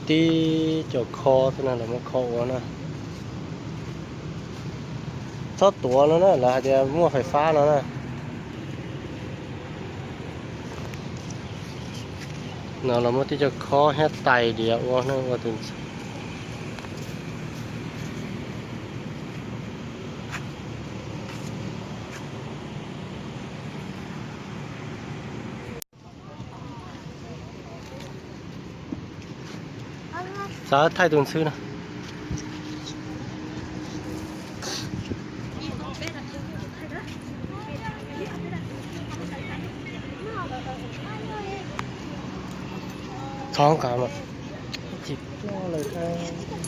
ตีเจาะคอเท่านั้นแหละมันคอนะทอดตัวแล้วนะแล้วจะมั่วไฟฟ้าแล้วนะเนาะเราไม่ที่จะคอแฮตไตเดียวว่านะว่าถึงสาไทยตุนซื้อนะท้องกามอ่ะจิบล้อเลยครับ